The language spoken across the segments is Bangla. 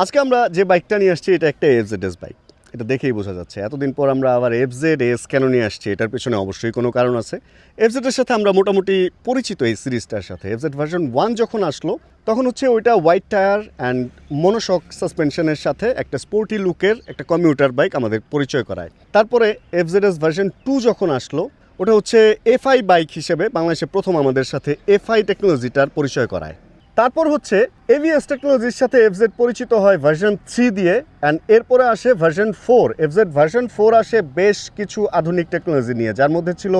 আজকে আমরা যে বাইকটা নিয়ে আসছি এটা একটা এফজেডএস বাইক। এটা দেখেই বোঝা যাচ্ছে এতদিন পর আমরা আবার এফজেডএস কেন নিয়ে আসছি, এটার পেছনে অবশ্যই কোনো কারণ আছে। এফজেডের সাথে আমরা মোটামুটি পরিচিত এই সিরিজটার সাথে। এফজেড ভার্সন 1 যখন আসলো তখন হচ্ছে ওইটা হোয়াইট টায়ার অ্যান্ড মনোশক সাসপেনশনের সাথে একটা স্পোর্টি লুকের একটা কমিউটার বাইক আমাদের পরিচয় করায়। তারপরে এফজেডএস ভার্সন 2 যখন আসলো ওটা হচ্ছে এফআই বাইক হিসেবে বাংলাদেশে প্রথম আমাদের সাথে এফআই টেকনোলজিটার পরিচয় করায়। তারপর হচ্ছে এভিএস টেকনোলজির সাথে এফজেড পরিচিত হয় ভার্সন 3 দিয়ে, অ্যান্ড এরপরে আসে ভার্সন 4। এফজেড ভার্সন 4 আসে বেশ কিছু আধুনিক টেকনোলজি নিয়ে, যার মধ্যে ছিল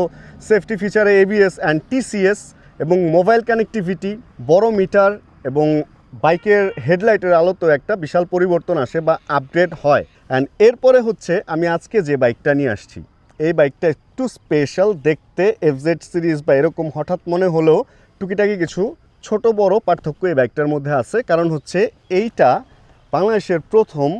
সেফটি ফিচারে এবিএস অ্যান্ড টিসিএস এবং মোবাইল কানেক্টিভিটি, বড় মিটার এবং বাইকের হেডলাইটের আলোতেও একটা বিশাল পরিবর্তন আসে বা আপগ্রেড হয়। অ্যান্ড এরপরে হচ্ছে আমি আজকে যে বাইকটা নিয়ে আসছি, এই বাইকটা একটু স্পেশাল দেখতে। এফজেড সিরিজ বা এরকম হঠাৎ মনে হলেও টুকিটাকি কিছু ছোট বড় পার্থক্য এই বাইকটার মধ্যে আছে। কারণ হচ্ছে এইটা বাংলাদেশের প্রথম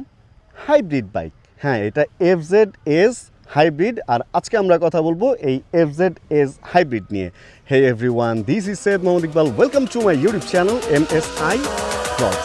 হাইব্রিড বাইক। হ্যাঁ, এটা এফজেডএস হাইব্রিড। আর আজকে আমরা কথা বলবো এই এফজেডএস হাইব্রিড নিয়ে। Hey everyone, this is Syed Mohammad Iqbal. Welcome to my YouTube channel MSI Vlogs।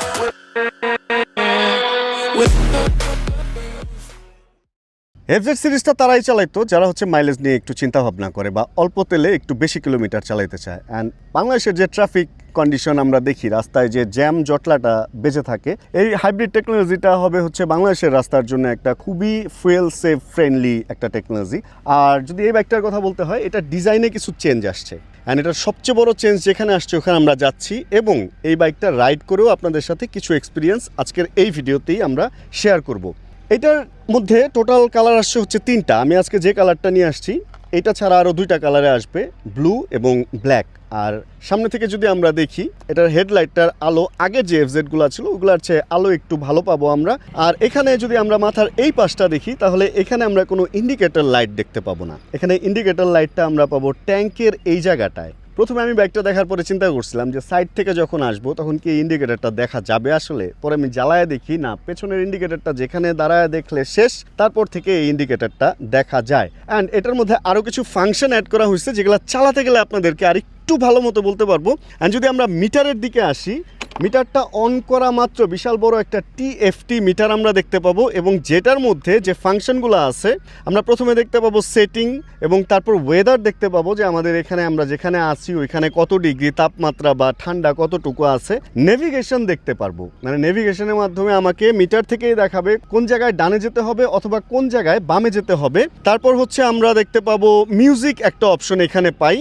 FZ সিরিজটা তারাই চালাইতো যারা হচ্ছে মাইলেজ নিয়ে একটু চিন্তা ভাবনা করে বা অল্প তেলে একটু বেশি কিলোমিটার চালাইতে চায়। অ্যান্ড বাংলাদেশের যে ট্রাফিক কন্ডিশন আমরা দেখি, রাস্তায় যে জ্যাম জটলাটা বেঁচে থাকে, এই হাইব্রিড টেকনোলজিটা হবে হচ্ছে বাংলাদেশের রাস্তার জন্য একটা খুবই ফুয়েল সেফ ফ্রেন্ডলি একটা টেকনোলজি। আর যদি এই বাইকটার কথা বলতে হয়, এটা ডিজাইনে কিছু চেঞ্জ আসছে, অ্যান্ড এটার সবচেয়ে বড় চেঞ্জ যেখানে আসছে ওখানে আমরা যাচ্ছি এবং এই বাইকটা রাইড করেও আপনাদের সাথে কিছু এক্সপিরিয়েন্স আজকের এই ভিডিওতেই আমরা শেয়ার করব। এটার মধ্যে টোটাল কালার আসছে হচ্ছে 3টা। আমি আজকে যে কালারটা নিয়ে আসছি এটা ছাড়া আরও 2টা কালারে আসবে, ব্লু এবং ব্ল্যাক। আর সামনে থেকে যদি আমরা দেখি, এটার হেডলাইটটার আলো আগের যে এফজেডগুলো ছিল ওগুলোর চেয়ে আলো একটু ভালো পাবো আমরা। আর এখানে যদি আমরা মাথার এই পাশটা দেখি তাহলে এখানে আমরা কোনো ইন্ডিকেটর লাইট দেখতে পাবো না। এখানে ইন্ডিকেটর লাইটটা আমরা পাবো ট্যাঙ্কের এই জায়গাটায়। প্রথমে আমি বাইকটা দেখার পরে চিন্তা করছিলাম যে সাইড থেকে যখন আসবো তখন কি ইন্ডিকেটরটা দেখা যাবে আসলে। পরে আমি জ্বালায় দেখি না, পেছনের ইন্ডিকেটরটা যেখানে দাঁড়ায় দেখলে শেষ, তারপর থেকে এই ইন্ডিকেটরটা দেখা যায়। অ্যান্ড এটার মধ্যে আরও কিছু ফাংশন অ্যাড করা হয়েছে যেগুলো চালাতে গেলে আপনাদেরকে আর একটু ভালো মতো বলতে পারবো। অ্যান্ড যদি আমরা মিটারের দিকে আসি, মিটারটা অন করা মাত্র বিশাল বড় একটা টিএফটি মিটার আমরা দেখতে পাবো, এবং যেটার মধ্যে যে ফাংশনগুলো আছে আমরা প্রথমে দেখতে পাবো সেটিং, এবং তারপর ওয়েদার দেখতে পাবো যে আমাদের এখানে আমরা যেখানে আছি ওইখানে কত ডিগ্রি তাপমাত্রা বা ঠান্ডা কতটুকু আছে। নেভিগেশন দেখতে পারবো, মানে নেভিগেশনের মাধ্যমে আমাকে মিটার থেকেই দেখাবে কোন জায়গায় ডানে যেতে হবে অথবা কোন জায়গায় বামে যেতে হবে। তারপর হচ্ছে আমরা দেখতে পাবো মিউজিক একটা অপশন এখানে পাই,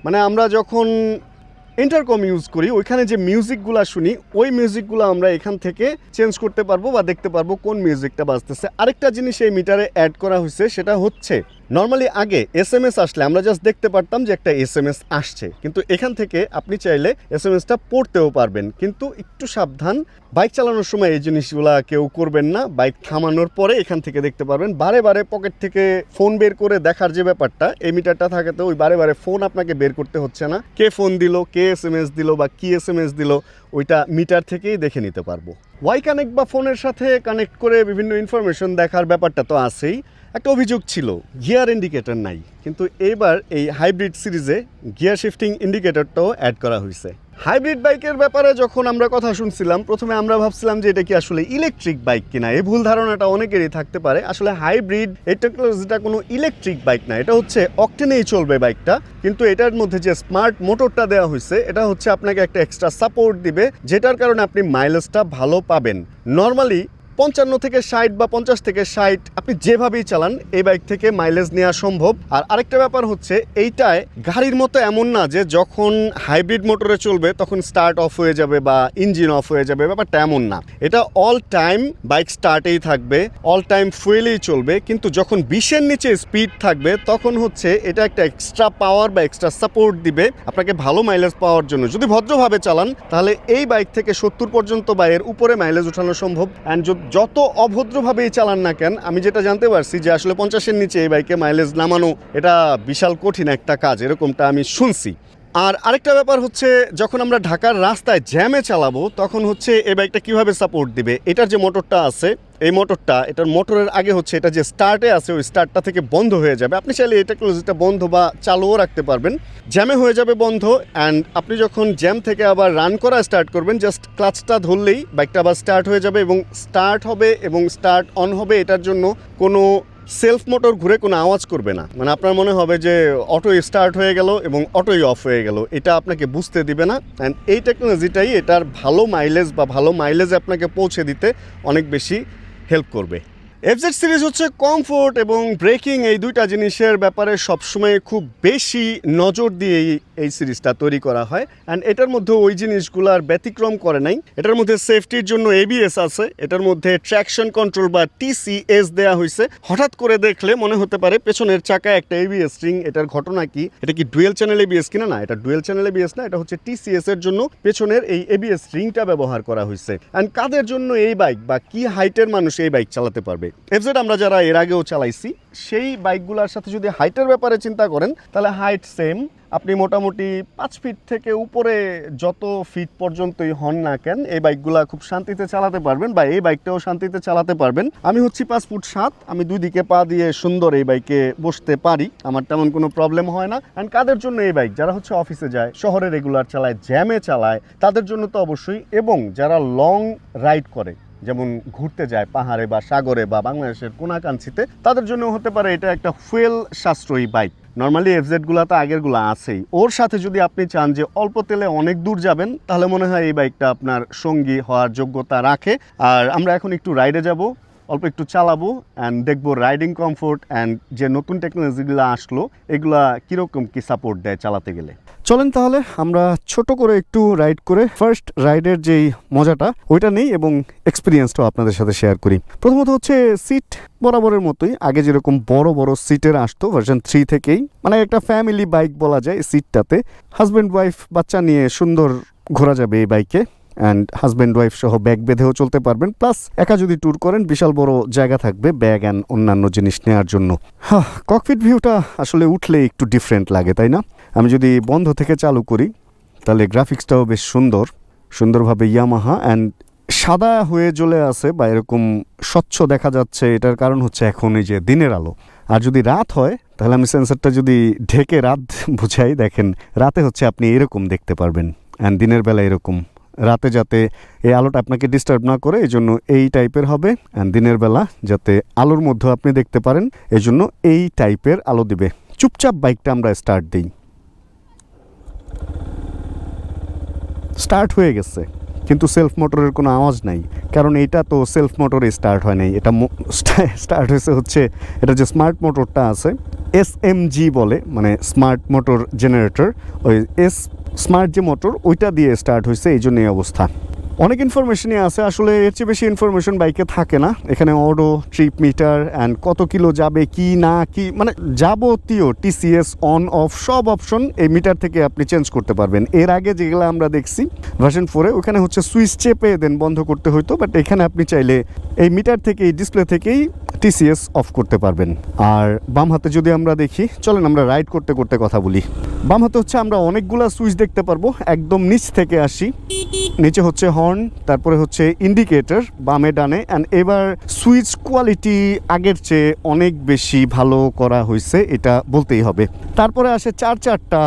মানে আমরা যখন ইন্টারকম ইউজ করি ওইখানে যে মিউজিকগুলো শুনি ওই মিউজিকগুলো আমরা এখান থেকে চেঞ্জ করতে পারবো বা দেখতে পারবো কোন মিউজিকটা বাজতেছে। আরেকটা জিনিস এই মিটারে অ্যাড করা হয়েছে, সেটা হচ্ছে নর্মালি আগে এসএমএস আসলে আমরা জাস্ট দেখতে পারতাম যে একটা এসএমএস আসছে, কিন্তু এখান থেকে আপনি চাইলে এসএমএসটা পড়তেও পারবেন। কিন্তু একটু সাবধান, বাইক চালানোর সময় এই জিনিসগুলো কেউ করবেন না। বাইক থামানোর পরে এখান থেকে দেখতে পারবেন। বারে বারে পকেট থেকে ফোন বের করে দেখার যে ব্যাপারটা, এই মিটারটা থাকাতে ওই বারে বারে ফোন আপনাকে বের করতে হচ্ছে না। কে ফোন দিল, কে এসএমএস দিল বা কি এসএমএস দিল, ওইটা মিটার থেকেই দেখে নিতে পারবো। ওয়াই কানেক্ট বা ফোনের সাথে কানেক্ট করে বিভিন্ন ইনফরমেশন দেখার ব্যাপারটা তো আছেই। একটা অভিযোগ ছিল গিয়ার ইন্ডিকেটর নাই, কিন্তু এইবার এই হাইব্রিড সিরিজে গিয়ার শিফটিং ইন্ডিকেটরটাও অ্যাড করা হয়েছে। হাইব্রিড বাইকের ব্যাপারে যখন আমরা কথা শুনছিলাম প্রথমে আমরা ভাবছিলাম যে এটা কি আসলে ইলেকট্রিক বাইক কিনা। এই ভুল ধারণাটা অনেকেরই থাকতে পারে। আসলে হাইব্রিড এই টেকনোলজিটা কোনো ইলেকট্রিক বাইক না, এটা হচ্ছে অকটেনেই চলবে বাইকটা। কিন্তু এটার মধ্যে যে স্মার্ট মোটরটা দেওয়া হয়েছে এটা হচ্ছে আপনাকে একটা এক্সট্রা সাপোর্ট দিবে, যেটার কারণে আপনি মাইলেজটা ভালো পাবেন। নর্মালি 55 থেকে 60 বা 50 থেকে 60 আপনি যেভাবেই চালান এই বাইক থেকে মাইলেজ নেওয়া সম্ভব। আর আরেকটা ব্যাপার হচ্ছে এইটায় গাড়ির মতো এমন না যে যখন হাইব্রিড মোটরে চলবে তখন স্টার্ট অফ হয়ে যাবে বা ইঞ্জিন অফ হয়ে যাবে, ব্যাপারটা এমন না। এটা অল টাইম বাইক স্টার্টেই থাকবে, অল টাইম ফুয়েলেই চলবে। কিন্তু যখন 20-এর নিচে স্পিড থাকবে তখন হচ্ছে এটা একটা এক্সট্রা পাওয়ার বা এক্সট্রা সাপোর্ট দিবে আপনাকে ভালো মাইলেজ পাওয়ার জন্য। যদি ভদ্রভাবে চালান তাহলে এই বাইক থেকে 70 পর্যন্ত বা এর উপরে মাইলেজ উঠানো সম্ভব। অ্যান্ড যত অভদ্রভাবেই চালান না কেন, আমি যেটা জানতে পারছি যে আসলে 50-এর নিচে এই বাইকে মাইলেজ নামানো এটা বিশাল কঠিন একটা কাজ, এরকমটা আমি শুনছি। আর আরেকটা ব্যাপার হচ্ছে যখন আমরা ঢাকার রাস্তায় জ্যামে চালাবো তখন হচ্ছে এই বাইকটা কিভাবে সাপোর্ট দিবে। এটার যে মোটরটা আছে এই মোটরটা, এটার মোটরের আগে হচ্ছে এটা যে স্টার্টে আছে ওই স্টার্টটা থেকে বন্ধ হয়ে যাবে। আপনি চাইলে এই টেকনোলজিটা বন্ধ বা চালুও রাখতে পারবেন। জ্যামে হয়ে যাবে বন্ধ, অ্যান্ড আপনি যখন জ্যাম থেকে আবার রান করা স্টার্ট করবেন জাস্ট ক্লাচটা ধরলেই বাইকটা আবার স্টার্ট হয়ে যাবে এবং স্টার্ট হবে এবং স্টার্ট অন হবে। এটার জন্য কোনো সেলফ মোটর ঘুরে কোনো আওয়াজ করবে না, মানে আপনার মনে হবে যে অটোই স্টার্ট হয়ে গেল এবং অটোই অফ হয়ে গেল, এটা আপনাকে বুঝতে দিবে না। অ্যান্ড এই টেকনোলজিটাই এটার ভালো মাইলেজ আপনাকে পৌঁছে দিতে অনেক বেশি হেল্প করবে। এফজেড সিরিজ হচ্ছে কমফোর্ট এবং ব্রেকিং এই দুইটা জিনিসের ব্যাপারে সবসময় খুব বেশি নজর দিয়ে এই সিরিজটা তৈরি করা হয়। অ্যান্ড এটার মধ্যে ওই জিনিসগুলোর ব্যতিক্রম করে নাই। এটার মধ্যে সেফটির জন্য এবিএস আছে, এটার মধ্যে ট্র্যাকশন কন্ট্রোল বা টিসিএস দেওয়া হয়েছে। হঠাৎ করে দেখলে মনে হতে পারে পেছনের চাকায় একটা এবিএস রিং, এটার ঘটনা কি, এটা কি ডুয়েল চ্যানেল এবিএস কিনা? না, এটা ডুয়েল চ্যানেল এবিএস না, এটা হচ্ছে টিসিএস এর জন্য পেছনের এই এবিএস রিংটা ব্যবহার করা হয়েছে। অ্যান্ড কাদের জন্য এই বাইক বা কি হাইটের মানুষ এই বাইক চালাতে পারবে? এফজেড আমরা যারা এর আগেও চালাইছি সেই বাইকগুলোর সাথে যদি হাইটের ব্যাপারে চিন্তা করেন তাহলে হাইট সেম। আপনি মোটামুটি 5 ফিট থেকে উপরে যত ফিট পর্যন্তই হন না কেন এই বাইকগুলা খুব শান্তিতে চালাতে পারবেন, বা এই বাইকটাও শান্তিতে চালাতে পারবেন। আমি হচ্ছি 5 ফুট 7, আমি দুই দিকে পা দিয়ে সুন্দর এই বাইকে বসতে পারি, আমার তেমন কোনো প্রবলেম হয় না। অ্যান্ড কাদের জন্য এই বাইক? যারা হচ্ছে অফিসে যায়, শহরে রেগুলার চালায়, জ্যামে চালায়, তাদের জন্য তো অবশ্যই। এবং যারা লং রাইড করে, যেমন ঘুরতে যায় পাহাড়ে বা সাগরে বা বাংলাদেশের কোনাকাঞ্চিতে, তাদের জন্য হতে পারে এটা একটা ফুয়েল সাশ্রয়ী বাইক। নর্মালি এফজেডগুলো তো আগেরগুলো আছেই, ওর সাথে যদি আপনি চান যে অল্প তেলে অনেক দূর যাবেন তাহলে মনে হয় এই বাইকটা আপনার সঙ্গী হওয়ার যোগ্যতা রাখে। আর আমরা এখন একটু রাইডে যাব, অল্প একটু চালাবো অ্যান্ড দেখবো রাইডিং কমফোর্ট অ্যান্ড যে নতুন টেকনোলজিগুলো আসলো এগুলা কীরকম কি সাপোর্ট দেয় চালাতে গেলে। চলেন তাহলে আমরা ছোট করে একটু রাইড করে ফার্স্ট রাইডের যেই মজাটা ওইটা নেই এবং এক্সপিরিয়েন্সটাও আপনাদের সাথে শেয়ার করি। প্রথমত হচ্ছে সিট বরাবরের মতোই, আগে যেরকম বড় বড় সিটের আসতো ভার্সন 3 থেকেই, মানে একটা ফ্যামিলি বাইক বলা যায়। সিটটাতে হাজব্যান্ড ওয়াইফ বাচ্চা নিয়ে সুন্দর ঘোরা যাবে এই বাইকে। অ্যান্ড হাজব্যান্ড ওয়াইফ সহ ব্যাগ বেঁধেও চলতে পারবেন, প্লাস একা যদি ট্যুর করেন বিশাল বড় জায়গা থাকবে ব্যাগ অ্যান্ড অন্যান্য জিনিস নেওয়ার জন্য। ককপিট ভিউটা আসলে উঠলে একটু ডিফারেন্ট লাগে, তাই না? আমি যদি বন্ধ থেকে চালু করি তাহলে গ্রাফিক্সটাও বেশ সুন্দরভাবে ইয়ামাহা অ্যান্ড সাদা হয়ে জ্বলে আছে বা এরকম স্বচ্ছ দেখা যাচ্ছে। এটার কারণ হচ্ছে এখন এই যে দিনের আলো। আর যদি রাত হয় তাহলে আমি সেন্সারটা যদি ঢেকে রাত বুঝাই, দেখেন রাতে হচ্ছে আপনি এরকম দেখতে পারবেন, অ্যান্ড দিনের বেলা এরকম। রাতে যাতে এই আলোটা আপনাকে ডিস্টার্ব না করে এই জন্য এই টাইপের হবে, অ্যান্ড দিনের বেলা যাতে আলোর মধ্যে আপনি দেখতে পারেন এই জন্য এই টাইপের আলো দিবে। চুপচাপ বাইকটা আমরা স্টার্ট দিই, স্টার্ট হয়ে গেছে কিন্তু সেলফ মোটরের কোনো আওয়াজ নাই, কারণ এইটা তো সেলফ মোটরে স্টার্ট হয় নাই, এটা স্টার্ট হয়েছে হচ্ছে এটা যে স্মার্ট মোটরটা আছে এসএমজি বলে, মানে স্মার্ট মোটর জেনারেটর, ওই স্মার্ট যে মোটর ওইটা দিয়ে স্টার্ট হয়েছে, এই জন্য এই অবস্থা। অনেক ইনফরমেশনই আছে, আসলে এর চেয়ে বেশি ইনফরমেশন বাইকে থাকে না। এখানে অডো, ট্রিপ মিটার অ্যান্ড কত কিলো যাবে কি না কি, মানে যাবতীয় টিসিএস অন অফ সব অপশন এই মিটার থেকে আপনি চেঞ্জ করতে পারবেন। এর আগে যেগুলো আমরা দেখছি ভার্সন 4-এ ওখানে হচ্ছে সুইচ চেপে দেন বন্ধ করতে হইতো, বাট এখানে আপনি চাইলে এই মিটার থেকে এই ডিসপ্লে থেকেই টিসিএস অফ করতে পারবেন। আর বাম হাতে যদি আমরা দেখি, চলেন আমরা রাইড করতে করতে কথা বলি। বাম হাতে হচ্ছে আমরা অনেকগুলা সুইচ দেখতে পারবো, একদম নিচ থেকে আসি, নিচে হচ্ছে হর্ন, তারপরে হচ্ছে ইন্ডিকেটর বামে ডানে। অ্যান্ড এবার সুইচ কোয়ালিটি আগের চেয়ে অনেক বেশি ভালো করা হয়েছে, এটা বলতেই হবে। তারপরে আসে চারটা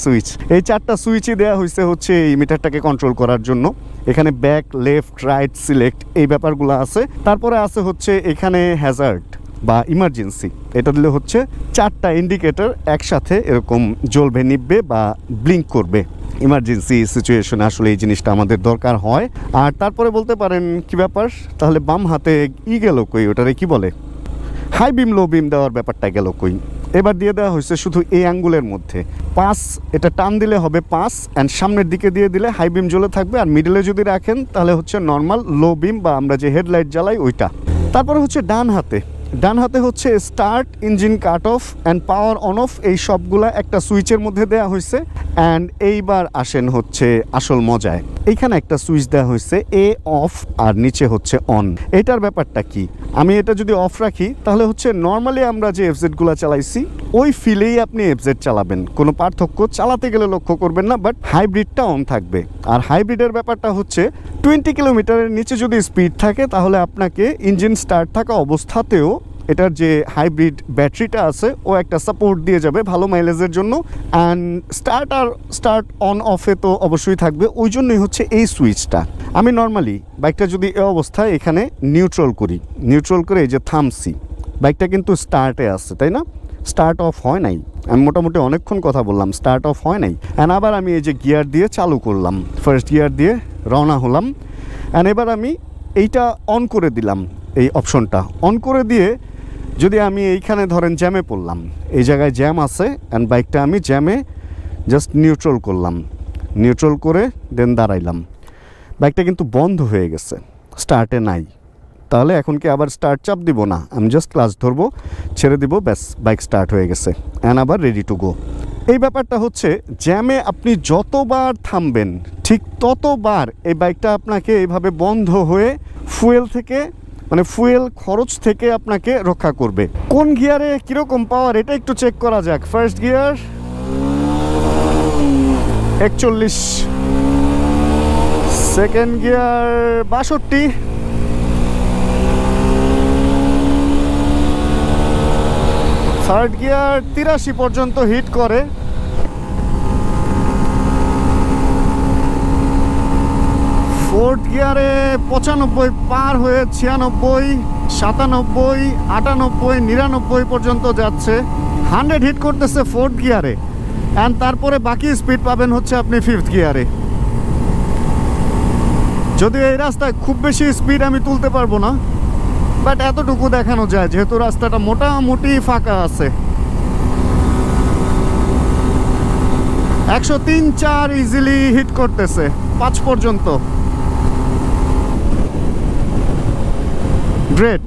সুইচ, এই 4টা সুইচই দেওয়া হয়েছে হচ্ছে এই মিটারটাকে কন্ট্রোল করার জন্য। এখানে ব্যাক, লেফট, রাইট, সিলেক্ট এই ব্যাপারগুলো আছে। তারপরে আছে হচ্ছে এখানে হ্যাজার্ড বা ইমার্জেন্সি, এটা দিলে হচ্ছে 4টা ইন্ডিকেটর একসাথে এরকম জ্বলবে, নিববে বা ব্লিঙ্ক করবে। ইমার্জেন্সি সিচুয়েশনে আসলে এই জিনিসটা আমাদের দরকার হয়। আর তারপরে বলতে পারেন কি ব্যাপার, তাহলে বাম হাতে গেল কই, ওটারে কি বলে, হাই বিম লো বিম দেওয়ার ব্যাপারটা গেল কই। এবার দিয়ে দেওয়া হয়েছে শুধু এই আঙ্গুলের মধ্যে 5, এটা টান দিলে হবে 5, অ্যান্ড সামনের দিকে দিয়ে দিলে হাই বিম জ্বলে থাকবে, আর মিডলে যদি রাখেন তাহলে হচ্ছে নর্মাল লো বিম বা আমরা যে হেডলাইট জ্বালাই ওইটা। তারপরে হচ্ছে ডান হাতে হচ্ছে start, engine cut off and power on of, এই সবগুলা একটা সুইচের মধ্যে দেওয়া হয়েছে। অ্যান্ড এইবার আসেন হচ্ছে আসল মজায়। এইখানে একটা সুইচ দেওয়া হয়েছে এ অফ আর নিচে হচ্ছে অন। এটার ব্যাপারটা কি, আমি এটা যদি অফ রাখি তাহলে হচ্ছে নর্মালি আমরা যে এফজেডগুলো চালাইছি ওই ফিলেই আপনি এফজেড চালাবেন, কোনো পার্থক্য চালাতে গেলে লক্ষ্য করবেন না, বাট হাইব্রিডটা অন থাকবে। আর হাইব্রিডের ব্যাপারটা হচ্ছে 20 কিলোমিটারের নিচে যদি স্পিড থাকে তাহলে আপনাকে ইঞ্জিন স্টার্ট থাকা অবস্থাতেও এটার যে হাইব্রিড ব্যাটারিটা আছে ও একটা সাপোর্ট দিয়ে যাবে ভালো মাইলেজের জন্য। অ্যান্ড স্টার্ট অন অফে তো অবশ্যই থাকবে, ওই জন্যই হচ্ছে এই সুইচটা। আমি নর্মালি বাইকটা যদি এই অবস্থায় এখানে নিউট্রাল করে এই যে থামছি, বাইকটা কিন্তু স্টার্টে আছে, তাই না? স্টার্ট অফ হয় নাই, আমি মোটামুটি অনেকক্ষণ কথা বললাম, স্টার্ট অফ হয় নাই। অ্যান্ড আবার আমি এই যে গিয়ার দিয়ে চালু করলাম, ফার্স্ট গিয়ার দিয়ে রওনা হলাম। অ্যান্ড এবার আমি এইটা অন করে দিলাম, এই অপশনটা অন করে দিয়ে যদি আমি এইখানে ধরেন জ্যামে পড়লাম, এই জায়গায় জ্যাম আছে, অ্যান্ড বাইকটা আমি জ্যামে জাস্ট নিউট্রাল করলাম, নিউট্রাল করে দেন দাঁড়াইলাম, বাইকটা কিন্তু বন্ধ হয়ে গেছে, স্টার্টে নাই। তাহলে এখন কি আবার স্টার্ট চাপ দিব না, আমি জাস্ট ক্লাচ ধরবো, ছেড়ে দিব, ব্যাস বাইক স্টার্ট হয়ে গেছে, অ্যান্ড আবার রেডি টু গো। এই ব্যাপারটা হচ্ছে জ্যামে আপনি যতবার থামবেন ঠিক ততবার এই বাইকটা আপনাকে এইভাবে বন্ধ হয়ে ফুয়েল খরচ থেকে আপনাকে রক্ষা করবে। কোন গিয়ারে কীরকম পাওয়ার এটা একটু চেক করা যাক। First gear 41, second gear 62, third gear 83 পর্যন্ত হিট করে, ফোর্থ গিয়ারে 95 পার হয়ে 96, 97, 98, 99 পর্যন্ত যাচ্ছে, 100 হিট করতেছে ফোর্থ গিয়ারে। অ্যান্ড তারপরে বাকি স্পিড পাবেন হচ্ছে আপনি ফিফথ গিয়ারে। যদিও এই রাস্তায় খুব বেশি স্পিড আমি তুলতে পারবো না, বাট এতটুকু দেখানো যায় যেহেতু রাস্তাটা মোটামুটি ফাঁকা আছে। 103-4 ইজিলি হিট করতেছে 5 পর্যন্ত। গ্রেট।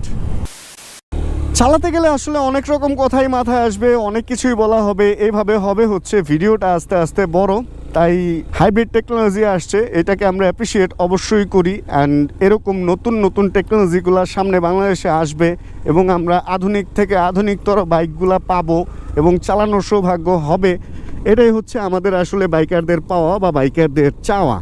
চালাতে গেলে আসলে অনেক রকম কথাই মাথায় আসবে, অনেক কিছুই বলা হবে, এইভাবে হবে হচ্ছে ভিডিওটা আস্তে আস্তে বড়। তাই হাইব্রিড টেকনোলজি আসছে, এটাকে আমরা অ্যাপ্রিসিয়েট অবশ্যই করি। অ্যান্ড এরকম নতুন নতুন টেকনোলজিগুলো সামনে বাংলাদেশে আসবে এবং আমরা আধুনিক থেকে আধুনিকতর বাইকগুলা পাবো এবং চালানোর সৌভাগ্য হবে। এটাই হচ্ছে আমাদের আসলে বাইকারদের পাওয়া বা বাইকারদের চাওয়া।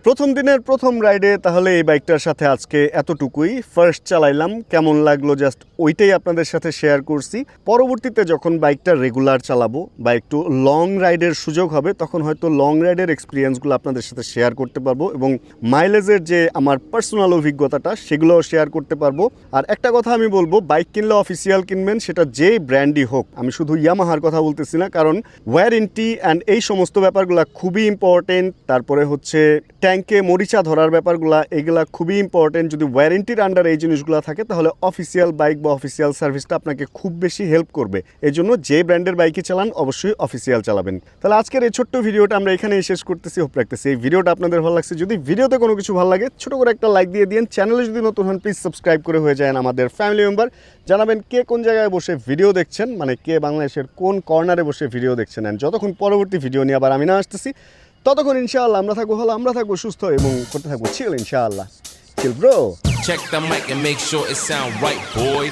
প্রথম দিনের প্রথম রাইডে তাহলে এই বাইকটার সাথে আজকে এতটুকুই। ফার্স্ট চালাইলাম, কেমন লাগলো জাস্ট ওইটাই আপনাদের সাথে শেয়ার করছি। পরবর্তীতে যখন বাইকটা রেগুলার চালাবো বা একটু লং রাইডের সুযোগ হবে তখন হয়তো লং রাইডের এক্সপিরিয়েন্সগুলো আপনাদের সাথে শেয়ার করতে পারবো এবং মাইলেজের যে আমার পার্সোনাল অভিজ্ঞতাটা সেগুলোও শেয়ার করতে পারবো। আর একটা কথা আমি বলবো, বাইক কিনলে অফিসিয়াল কিনবেন, সেটা যে ব্র্যান্ডই হোক। আমি শুধু ইয়ামাহার কথা বলতেছি না, কারণ ওয়ারেন্টি অ্যান্ড এই সমস্ত ব্যাপারগুলো খুবই ইম্পর্টেন্ট। তারপরে হচ্ছে ট্যাঙ্কে মরিচা ধরার ব্যাপারগুলো, এগুলা খুবই ইম্পর্টেন্ট। যদি ওয়ারেন্টির আন্ডার এই জিনিসগুলো থাকে তাহলে অফিসিয়াল বাইক বা অফিসিয়াল সার্ভিসটা আপনাকে খুব বেশি হেল্প করবে। এই জন্য যে ব্র্যান্ডের বাইকই চালান অবশ্যই অফিসিয়াল চালাবেন। তাহলে আজকের এই ছোট্ট ভিডিওটা আমরা এখানেই শেষ করতেছি। হোপ রাখতেছি এই ভিডিওটা আপনাদের ভালো লাগছে। যদি ভিডিওতে কোনো কিছু ভালো লাগে ছোট করে একটা লাইক দিয়ে দিন। চ্যানেলে যদি নতুন হন প্লিজ সাবস্ক্রাইব করে হয়ে যায় আমাদের ফ্যামিলি মেম্বার। জানাবেন কে কোন জায়গায় বসে ভিডিও দেখছেন, মানে কে বাংলাদেশের কোন কর্নারে বসে ভিডিও দেখছেন। অ্যান্ড যতক্ষণ পরবর্তী ভিডিও নিয়ে আবার আমি না আসতেছি ততক্ষণ ইনশাআল্লাহ আমরা থাকবো ভালো, আমরা থাকবো সুস্থ এবং করতে থাকবো চিল ইনশাআল্লাহ। Chill bro. Check the mic and make sure it sound right, boys.